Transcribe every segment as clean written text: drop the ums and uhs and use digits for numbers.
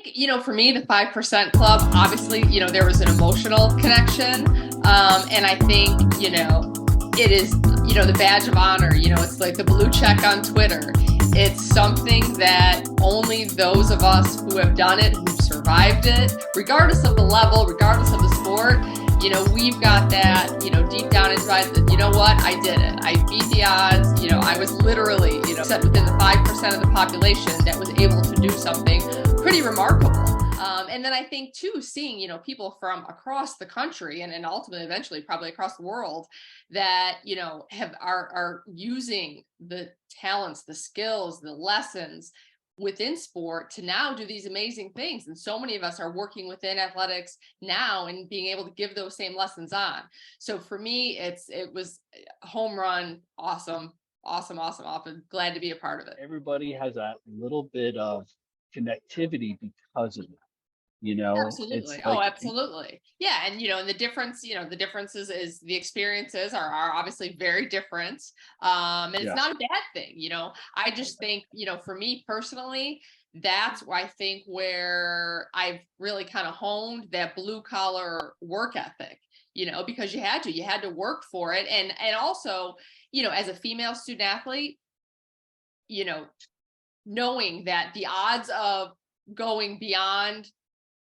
think, for me, the 5% Club, obviously, there was an emotional connection. And I think, it is, the badge of honor, it's like the blue check on Twitter. It's something that only those of us who have done it, who've survived it, regardless of the level, regardless of the sport, we've got that, deep down inside that, you know what, I did it. I beat the odds. I was literally, set within the 5% of the population that was able to do something pretty remarkable. And then I think too, seeing, people from across the country and ultimately eventually probably across the world that, are using the talents, the skills, the lessons within sport to now do these amazing things. And so many of us are working within athletics now and being able to give those same lessons on. So for me, it was a home run. Awesome. Awesome. Glad to be a part of it. Everybody has a little bit of connectivity because of it. It's Absolutely. Oh, like, absolutely. Yeah. And, and the differences is the experiences are obviously very different. And it's yeah, not a bad thing. I just think, for me personally, that's where I think where I've really kind of honed that blue collar work ethic, because you had to work for it. And also, as a female student athlete, you know, knowing that the odds of going beyond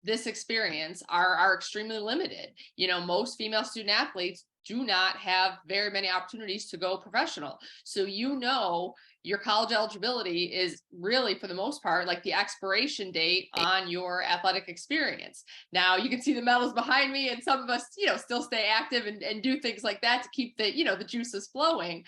this experience are extremely limited. Most female student athletes do not have very many opportunities to go professional. So, your college eligibility is really, for the most part, like the expiration date on your athletic experience. Now, you can see the medals behind me, and some of us, still stay active and do things like that to keep the juices flowing.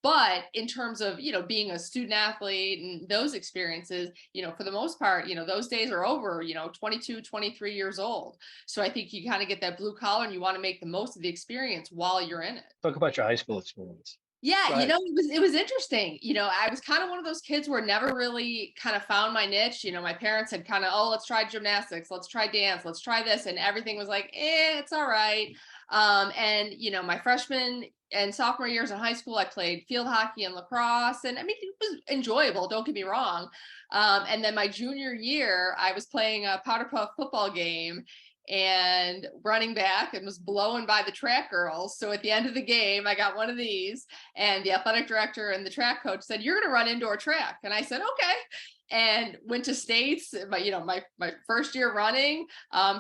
But in terms of, being a student athlete and those experiences, for the most part, those days are over, 22, 23 years old. So I think you kind of get that blue collar and you want to make the most of the experience while you're in it. talk about your high school experience. Yeah, Right. it was interesting. I was kind of one of those kids where never really kind of found my niche. My parents had kind of, oh, let's try gymnastics, let's try dance, let's try this, and everything was like, it's all right. And my freshman and sophomore years in high school, I played field hockey and lacrosse, and I mean, it was enjoyable. Don't get me wrong. And then my junior year, I was playing a powder puff football game and running back and was blown by the track girls. So at the end of the game, I got one of these, and the athletic director and the track coach said, "You're going to run indoor track." And I said, "Okay." And went to states, my first year running.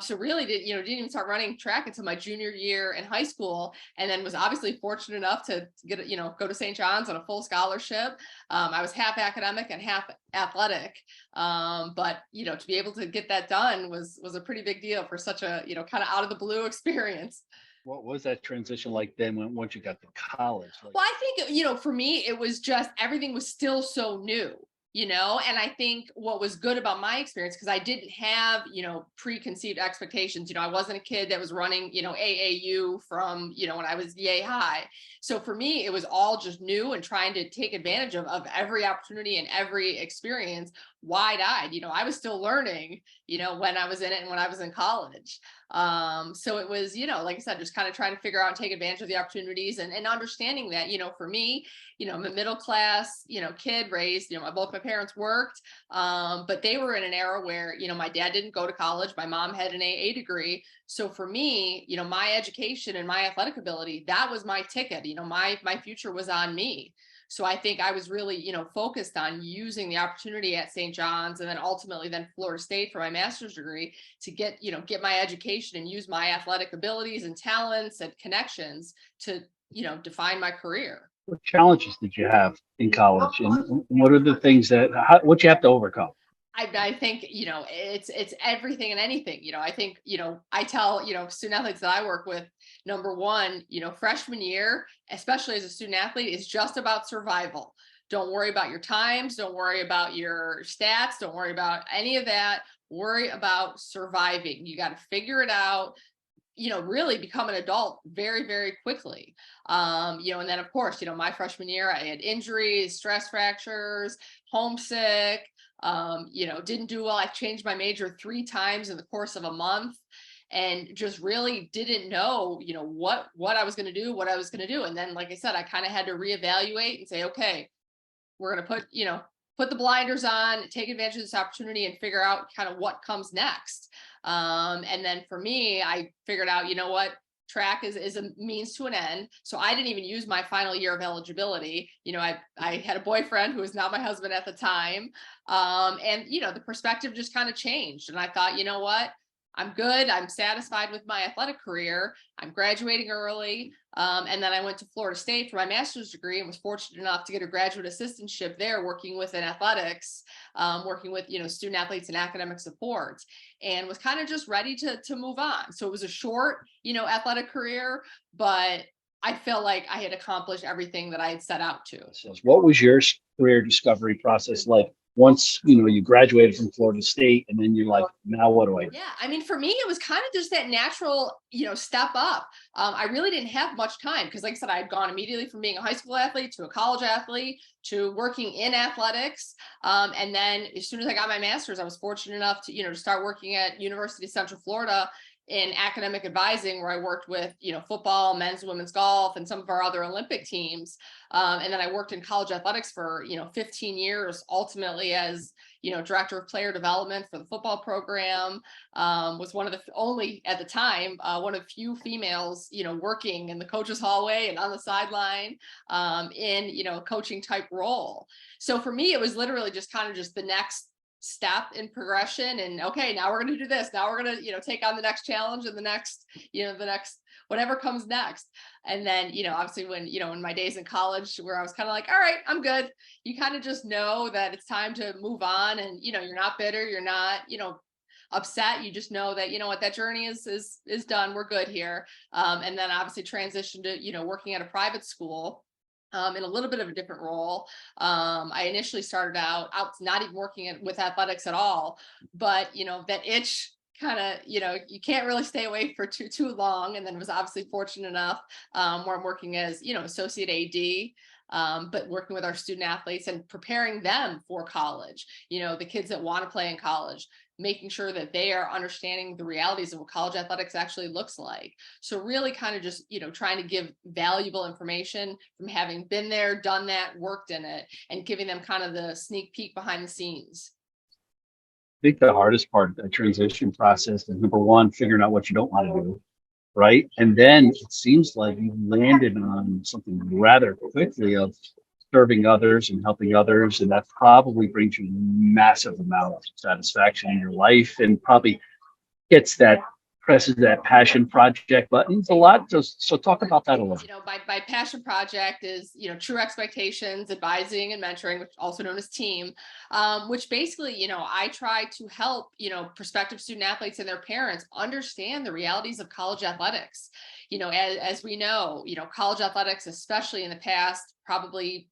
So really didn't even start running track until my junior year in high school, and then was obviously fortunate enough to get, go to St. John's on a full scholarship. I was half academic and half athletic. But, to be able to get that done was a pretty big deal for such a, kind of out of the blue experience. What was that transition like then once you got to college? Like, Well, I think, for me, it was just everything was still so new, and I think what was good about my experience, because I didn't have, preconceived expectations. I wasn't a kid that was running, AAU from, when I was yay high. So for me, it was all just new and trying to take advantage of every opportunity and every experience wide-eyed. I was still learning, when I was in it and when I was in college. So it was, like I said, just kind of trying to figure out and take advantage of the opportunities and understanding that, for me, I'm a middle class, kid raised, both my parents worked, but they were in an era where, my dad didn't go to college. My mom had an AA degree. So for me, my education and my athletic ability, that was my ticket. My future was on me. So I think I was really, focused on using the opportunity at St. John's and then ultimately then Florida State for my master's degree to get my education and use my athletic abilities and talents and connections to, define my career. what challenges did you have in college, and what are the things what you have to overcome? I think, it's everything and anything. I think, I tell, student athletes that I work with, number one, freshman year, especially as a student athlete, is just about survival. Don't worry about your times. Don't worry about your stats. Don't worry about any of that. Worry about surviving. You got to figure it out, really become an adult very, very quickly. And then of course, my freshman year, I had injuries, stress fractures, homesick, didn't do well. I changed my major 3 times in the course of a month and just really didn't know, what I was going to do, what I was going to do. And then, like I said, I kind of had to reevaluate and say, okay, we're going to put, put the blinders on, take advantage of this opportunity and figure out kind of what comes next. And then for me, I figured out, you know what, track is a means to an end. So I didn't even use my final year of eligibility. You know, I had a boyfriend who was not my husband at the time. And, you know, the perspective just kind of changed. And I thought, you know what, I'm good. I'm satisfied with my athletic career. I'm graduating early. And then I went to Florida State for my master's degree and was fortunate enough to get a graduate assistantship there, working within athletics, working with, you know, student athletes and academic support, and was kind of just ready to move on. So it was a short, you know, athletic career, but I felt like I had accomplished everything that I had set out to. So what was your career discovery process like once, you know, you graduated from Florida State and then you're like, now what do I do? Yeah, I mean, for me, it was kind of just that natural, you know, step up. I really didn't have much time because, like I said, I had gone immediately from being a high school athlete to a college athlete to working in athletics. And then as soon as I got my master's, I was fortunate enough to, you know, to start working at University of Central Florida in academic advising, where I worked with, you know, football, men's and women's golf, and some of our other Olympic teams. And then I worked in college athletics for, you know, 15 years, ultimately as, you know, director of player development for the football program. Was one of the only at the time, one of few females, you know, working in the coach's hallway and on the sideline, in, you know, a coaching type role. So for me, it was literally just kind of just the next step in progression. And okay, now we're going to do this. Now we're going to, you know, take on the next challenge and the next, you know, the next whatever comes next. And then, you know, obviously when, you know, in my days in college where I was kind of like, all right, I'm good. You kind of just know that it's time to move on, and, you know, you're not bitter, you're not, you know, upset. You just know that, you know what, that journey is done. We're good here. And then obviously transitioned to, you know, working at a private school, in a little bit of a different role. I initially started out not even working with athletics at all, but, you know, that itch kind of, you know, you can't really stay away for too long. And then was obviously fortunate enough, where I'm working as, you know, associate AD, but working with our student athletes and preparing them for college, you know, the kids that want to play in college, making sure that they are understanding the realities of what college athletics actually looks like. So really kind of just, you know, trying to give valuable information from having been there, done that, worked in it, and giving them kind of the sneak peek behind the scenes. I think the hardest part of the transition process is number one, figuring out what you don't want to do, right? And then it seems like you landed on something rather quickly of serving others and helping others. And that probably brings you massive amount of satisfaction in your life and probably gets that presses that passion project button. It's a lot. So talk about that a little. You know, my passion project is, you know, True Expectations, advising and mentoring, which also known as team, which basically, you know, I try to help, you know, prospective student athletes and their parents understand the realities of college athletics. You know, as we know, you know, college athletics, especially in the past, probably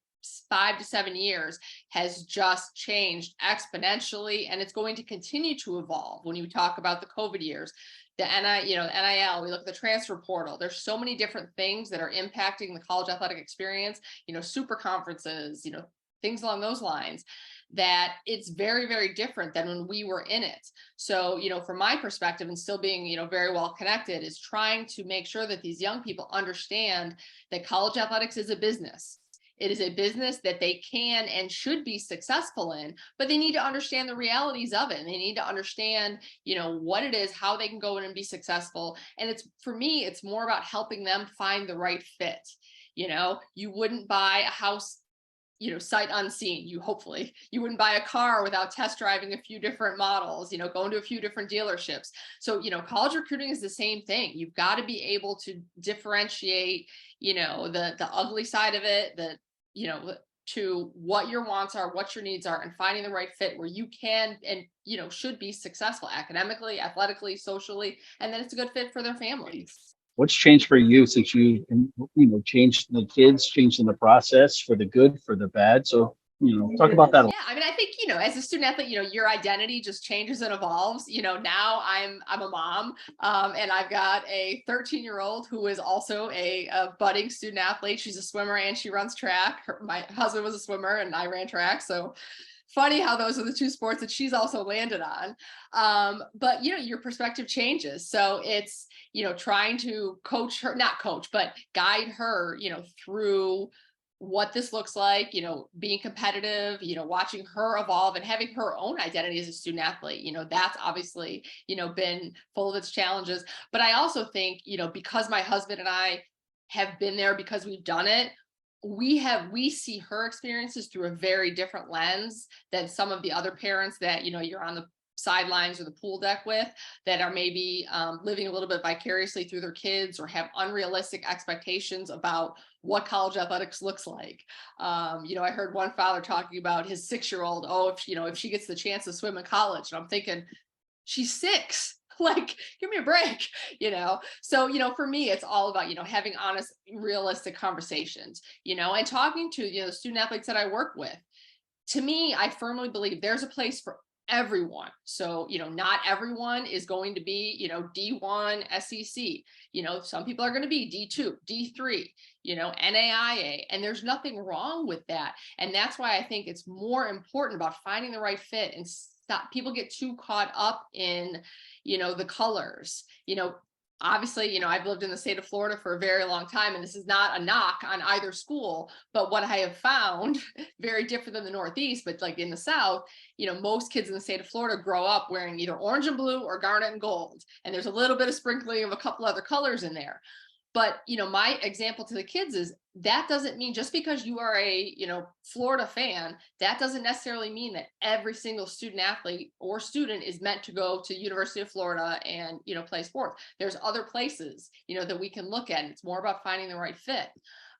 5 to 7 years, has just changed exponentially, and it's going to continue to evolve. When you talk about the COVID years, the NIL, we look at the transfer portal. There's so many different things that are impacting the college athletic experience, you know, super conferences, you know, things along those lines, that it's very, very different than when we were in it. So, you know, from my perspective, and still being, you know, very well connected, is trying to make sure that these young people understand that college athletics is a business. It is a business that they can and should be successful in, but they need to understand the realities of it. And they need to understand, you know, what it is, how they can go in and be successful. And it's, for me, it's more about helping them find the right fit. You know, you wouldn't buy a house, you know, sight unseen. You wouldn't buy a car without test driving a few different models, you know, going to a few different dealerships. So, you know, college recruiting is the same thing. You've got to be able to differentiate, you know, the ugly side of it, you know, to what your wants are, what your needs are, and finding the right fit where you can and, you know, should be successful academically, athletically, socially, and then it's a good fit for their families. What's changed for you since you changed the kids, changed in the process for the good, for the bad? So, you know, talk about that. Yeah, I mean, I think, you know, as a student athlete, you know, your identity just changes and evolves. You know, now I'm a mom, and I've got a 13-year-old who is also a budding student athlete. She's a swimmer and she runs track. My husband was a swimmer and I ran track, so funny how those are the two sports that she's also landed on. But, you know, your perspective changes. So it's, you know, trying to coach her, not coach, but guide her, you know, through what this looks like, being competitive, watching her evolve and having her own identity as a student athlete, that's obviously, been full of its challenges. But I also think, because my husband and I have been there, because we've done it, we see her experiences through a very different lens than some of the other parents that, you're on the sidelines or the pool deck with, that are maybe living a little bit vicariously through their kids, or have unrealistic expectations about what college athletics looks like. I heard one father talking about his 6-year-old. Oh, if she gets the chance to swim in college, and I'm thinking, she's 6. Like, give me a break, So, for me, it's all about, having honest, realistic conversations, and talking to, the student athletes that I work with. To me, I firmly believe there's a place for everyone. So, not everyone is going to be, D1 SEC. Some people are going to be D2, D3, NAIA, and there's nothing wrong with that. And that's why I think it's more important about finding the right fit, and stop people get too caught up in, the colors. Obviously, I've lived in the state of Florida for a very long time, and this is not a knock on either school, but what I have found, very different than the Northeast, but like in the South, most kids in the state of Florida grow up wearing either orange and blue or garnet and gold. And there's a little bit of sprinkling of a couple other colors in there. But, my example to the kids is, that doesn't mean, just because you are a, Florida fan, that doesn't necessarily mean that every single student athlete or student is meant to go to University of Florida and, play sports. There's other places, that we can look at. It's more about finding the right fit,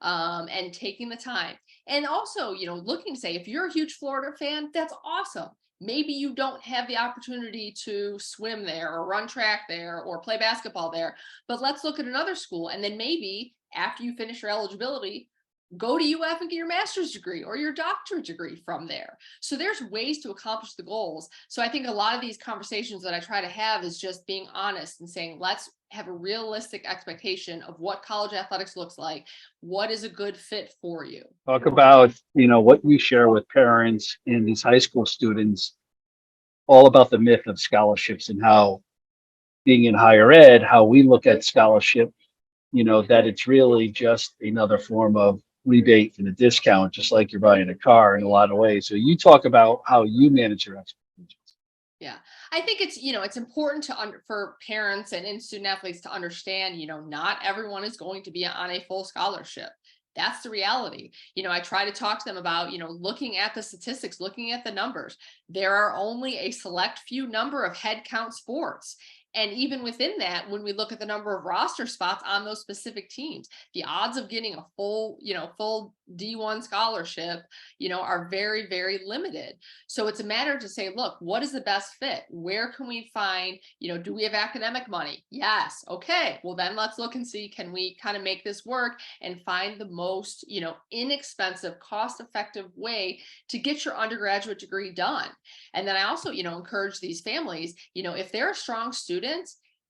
and taking the time. And also, looking to say, if you're a huge Florida fan, that's awesome. Maybe you don't have the opportunity to swim there or run track there or play basketball there, but let's look at another school. And then maybe after you finish your eligibility, go to UF and get your master's degree or your doctorate degree from there. So there's ways to accomplish the goals. So I think a lot of these conversations that I try to have is just being honest and saying, let's have a realistic expectation of what college athletics looks like. What is a good fit for you? Talk about, what you share with parents and these high school students, all about the myth of scholarships, and how being in higher ed, how we look at scholarship, that it's really just another form of rebate and a discount, just like you're buying a car in a lot of ways. So you talk about how you manage your expectations. Yeah, I think it's important for parents and student athletes to understand, not everyone is going to be on a full scholarship. That's the reality. I try to talk to them about, looking at the statistics, looking at the numbers. There are only a select few number of head count sports. And even within that, when we look at the number of roster spots on those specific teams, the odds of getting a full D1 scholarship, are very, very limited. So it's a matter to say, look, what is the best fit? Where can we find, do we have academic money? Yes. Okay. Well, then let's look and see, can we kind of make this work and find the most, inexpensive, cost-effective way to get your undergraduate degree done. And then I also, encourage these families, if they're a strong student,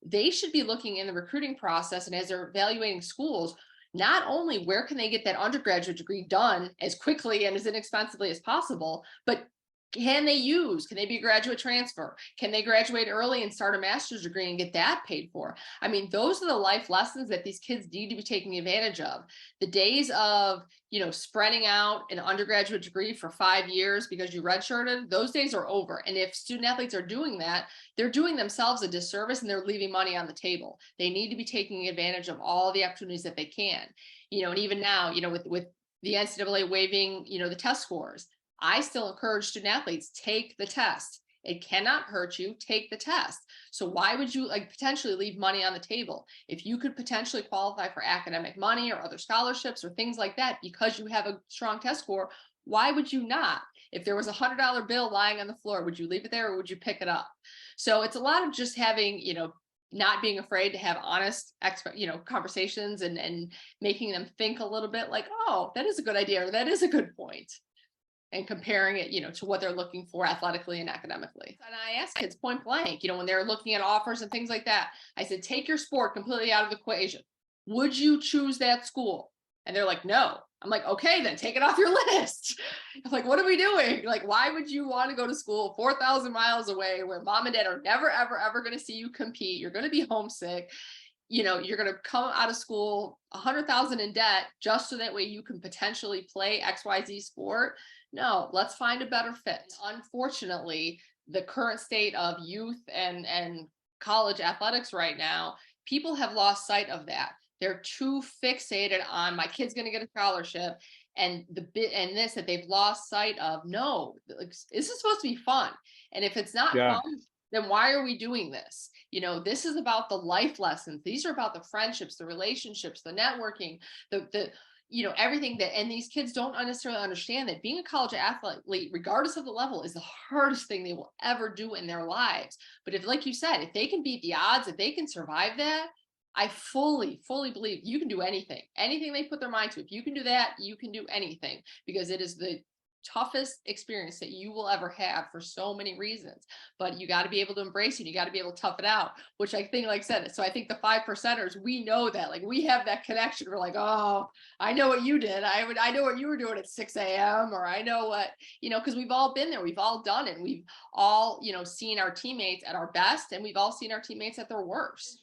they should be looking in the recruiting process, and as they're evaluating schools, not only where can they get that undergraduate degree done as quickly and as inexpensively as possible, but can they be a graduate transfer? Can they graduate early and start a master's degree and get that paid for? I mean, those are the life lessons that these kids need to be taking advantage of. The days of, spreading out an undergraduate degree for 5 years because you redshirted, those days are over. And if student athletes are doing that, they're doing themselves a disservice and they're leaving money on the table. They need to be taking advantage of all the opportunities that they can, and even now, with the NCAA waiving, the test scores, I still encourage student athletes, take the test. It cannot hurt you. Take the test. So why would you potentially leave money on the table? If you could potentially qualify for academic money or other scholarships or things like that because you have a strong test score, why would you not? If there was $100 bill lying on the floor, would you leave it there or would you pick it up? So it's a lot of just having, not being afraid to have honest, conversations and making them think a little bit like, oh, that is a good idea, or that is a good point. And comparing it, to what they're looking for athletically and academically. And I asked kids point blank, when they're looking at offers and things like that, I said, take your sport completely out of the equation. Would you choose that school? And they're like, no. I'm like, okay, then take it off your list. I'm like, what are we doing? Like, why would you want to go to school 4,000 miles away where mom and dad are never, ever, ever going to see you compete? You're going to be homesick. you're going to come out of school 100,000 in debt just so that way you can potentially play XYZ sport. No, let's find a better fit. Unfortunately, the current state of youth and college athletics right now, people have lost sight of that. They're too fixated on my kid's going to get a scholarship and the bit and this that they've lost sight of. No, like, this is supposed to be fun. And if it's not Yeah. fun, then why are we doing this? This is about the life lessons. These are about the friendships, the relationships, the networking, the everything that, and these kids don't necessarily understand that being a college athlete, regardless of the level, is the hardest thing they will ever do in their lives. But if, like you said, if they can beat the odds, if they can survive that, I fully believe you can do anything they put their mind to. If you can do that, you can do anything, because it is the toughest experience that you will ever have for so many reasons. But you got to be able to embrace it. You got to be able to tough it out, which I think, like I said, so I think the 5%ers, we know that, like, we have that connection. We're like, oh, I know what you did. I know what you were doing at 6 a.m. or I know what, because we've all been there. We've all done it. We've all, seen our teammates at our best, and we've all seen our teammates at their worst.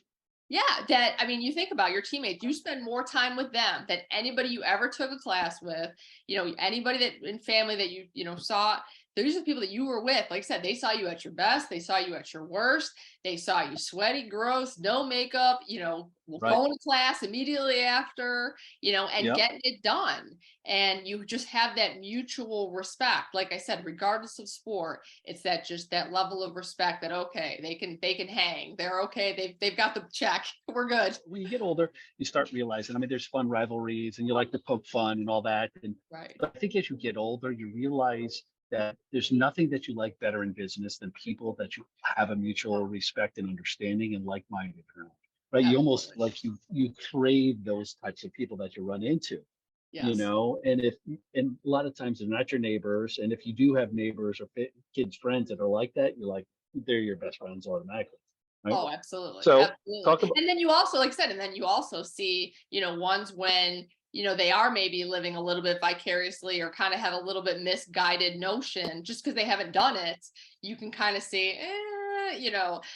Yeah, that, I mean, you think about your teammates, you spend more time with them than anybody you ever took a class with, anybody that in family that saw. These are the people that you were with. Like I said, they saw you at your best, they saw you at your worst, they saw you sweaty, gross, no makeup, Right. going to class immediately after, and Yep. getting it done. And you just have that mutual respect. Like I said, regardless of sport, it's that, just that level of respect that, okay, they can hang, they're okay, they've got the check, we're good. When you get older, you start realizing, I mean, there's fun rivalries and you like to poke fun and all that. And Right. but I think as you get older, you realize that there's nothing that you like better in business than people that you have a mutual respect and understanding and like-minded around. Right. You almost Absolutely. like you crave those types of people that you run into, Yes. and and a lot of times they're not your neighbors. And if you do have neighbors or kids, friends that are like that, you're like, they're your best friends automatically. Right. Oh, absolutely. So Absolutely. talk about, And then you also, like I said, and then you also see, ones when, they are maybe living a little bit vicariously or kind of have a little bit misguided notion just because they haven't done it. You can kind of see,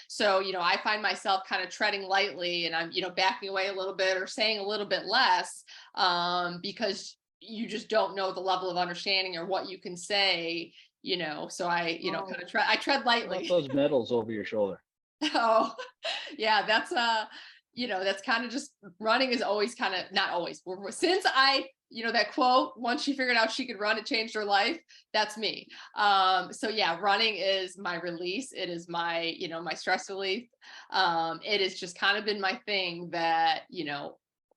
so, I find myself kind of treading lightly and I'm, backing away a little bit or saying a little bit less, because you just don't know the level of understanding or what you can say, so I, kind of I tread how about lightly. those medals over your shoulder? Oh, yeah, that's that's kind of just, running is always kind of, not always. Since I, that quote, once she figured out she could run, it changed her life. That's me. So yeah, running is my release. It is my, my stress relief. It has just kind of been my thing that,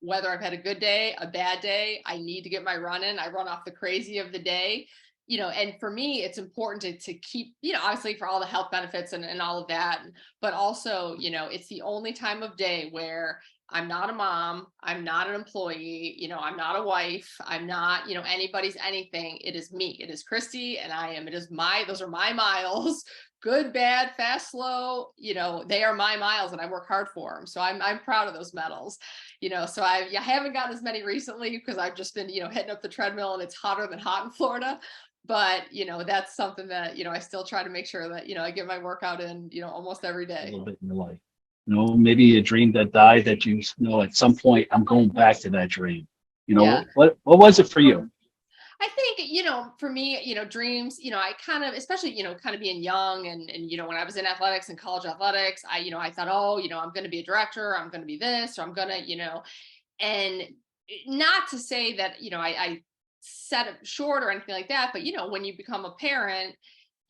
whether I've had a good day, a bad day, I need to get my run in. I run off the crazy of the day. And for me, it's important to keep, obviously for all the health benefits and all of that, but also, it's the only time of day where I'm not a mom, I'm not an employee, I'm not a wife, I'm not, anybody's anything. It is me. It is Kristy, and those are my miles, good, bad, fast, slow, they are my miles and I work hard for them. So I'm proud of those medals, so I haven't gotten as many recently because I've just been, hitting up the treadmill and it's hotter than hot in Florida. But that's something that I still try to make sure that I get my workout in almost every A day. little bit in your life. Maybe a dream that died that you know at some point I'm going back to that dream. Yeah, What was it for you? I think for me, dreams, I kind of, especially kind of being young and when I was in athletics and college athletics, I thought, oh, I'm going to be a director, I'm going to be this, or I'm going to and not to say that I set it short or anything like that, but when you become a parent,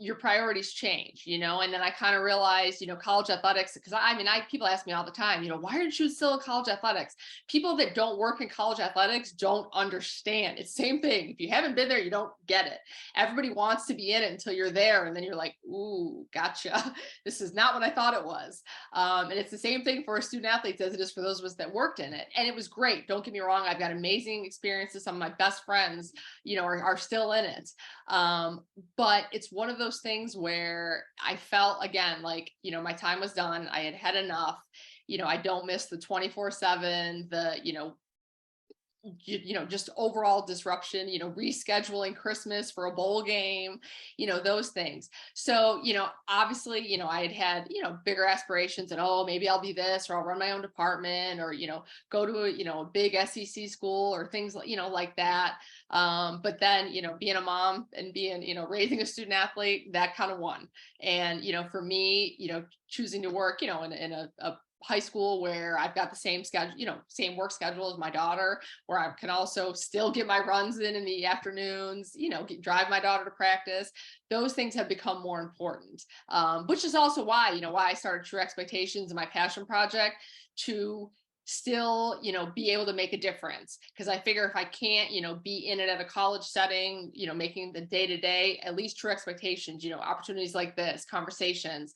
your priorities change, and then I kind of realized, college athletics, because I mean, people ask me all the time, why aren't you still in college athletics? People that don't work in college athletics don't understand. It's the same thing. If you haven't been there, you don't get it. Everybody wants to be in it until you're there. And then you're like, ooh, gotcha. This is not what I thought it was. And it's the same thing for student athletes as it is for those of us that worked in it. And it was great. Don't get me wrong. I've got amazing experiences. Some of my best friends, are still in it. But it's one of those things where I felt again, like, my time was done. I had had enough. I don't miss the 24/7, the, just overall disruption, rescheduling Christmas for a bowl game, those things. So, obviously, I had, bigger aspirations and, oh, maybe I'll be this, or I'll run my own department, or, go to a big SEC school or things like, like that. But then, being a mom and being, raising a student athlete, that kind of won. And, for me, choosing to work, in a high school where I've got the same schedule, same work schedule as my daughter, where I can also still get my runs in the afternoons, drive my daughter to practice. Those things have become more important, which is also why, why I started True Expectations and my passion project, to still, be able to make a difference. Because I figure if I can't, be in it at a college setting, making the day-to-day, at least True Expectations, opportunities like this, conversations,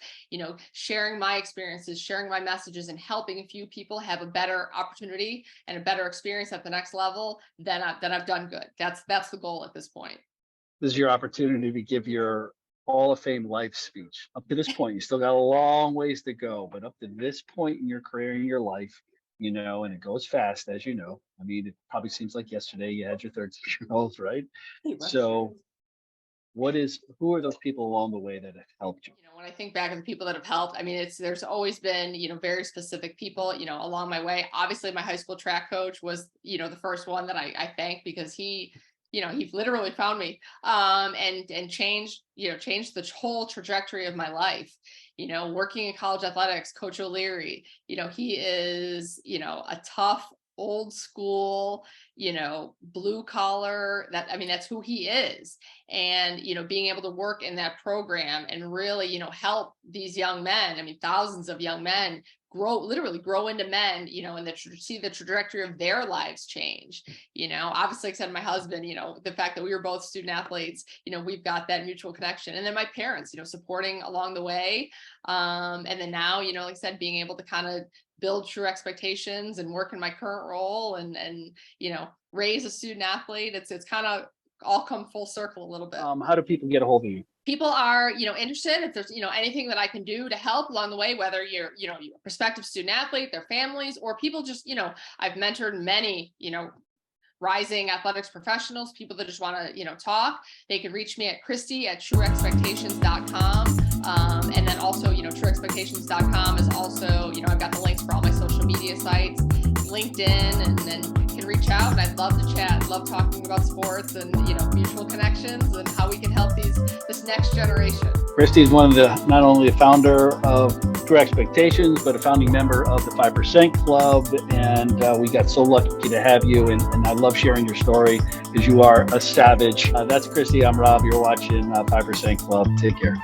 sharing my experiences, sharing my messages, and helping a few people have a better opportunity and a better experience at the next level, then I've done good. That's the goal at this point. This is your opportunity to give your Hall of Fame life speech. Up to this point, you still got a long ways to go, but up to this point in your career, in your life, and it goes fast, as you know. I mean, it probably seems like yesterday you had your 13-year-old, right? So who are those people along the way that have helped you? When I think back of the people that have helped, I mean, there's always been, very specific people, along my way. Obviously, my high school track coach was, the first one that I thank, because he literally found me, and changed the whole trajectory of my life. Working in college athletics, Coach O'Leary, he is, a tough, old school, blue collar, that's who he is. And, being able to work in that program and really, help these young men, thousands of young men literally grow into men, and see the trajectory of their lives change. Obviously, like I said, my husband, the fact that we were both student athletes, we've got that mutual connection. And then my parents, supporting along the way. And then now, like I said, being able to kind of build True Expectations and work in my current role and raise a student athlete. It's kind of all come full circle a little bit. How do people get a hold of you? People are, interested, if there's, anything that I can do to help along the way, whether you're a prospective student athlete, their families, or people just, I've mentored many, rising athletics professionals, people that just want to, talk. They can reach me at Kristy at trueexpectations.com. And then also, trueexpectations.com is also, I've got the links for all my social media sites, LinkedIn, and then can reach out, and I'd love to chat. Love talking about sports and, mutual connections and how we can help this next generation. Kristy is not only the founder of True Expectations, but a founding member of the 5% Club. And we got so lucky to have you. And I love sharing your story because you are a savage. That's Kristy. I'm Rob. You're watching 5% Club. Take care.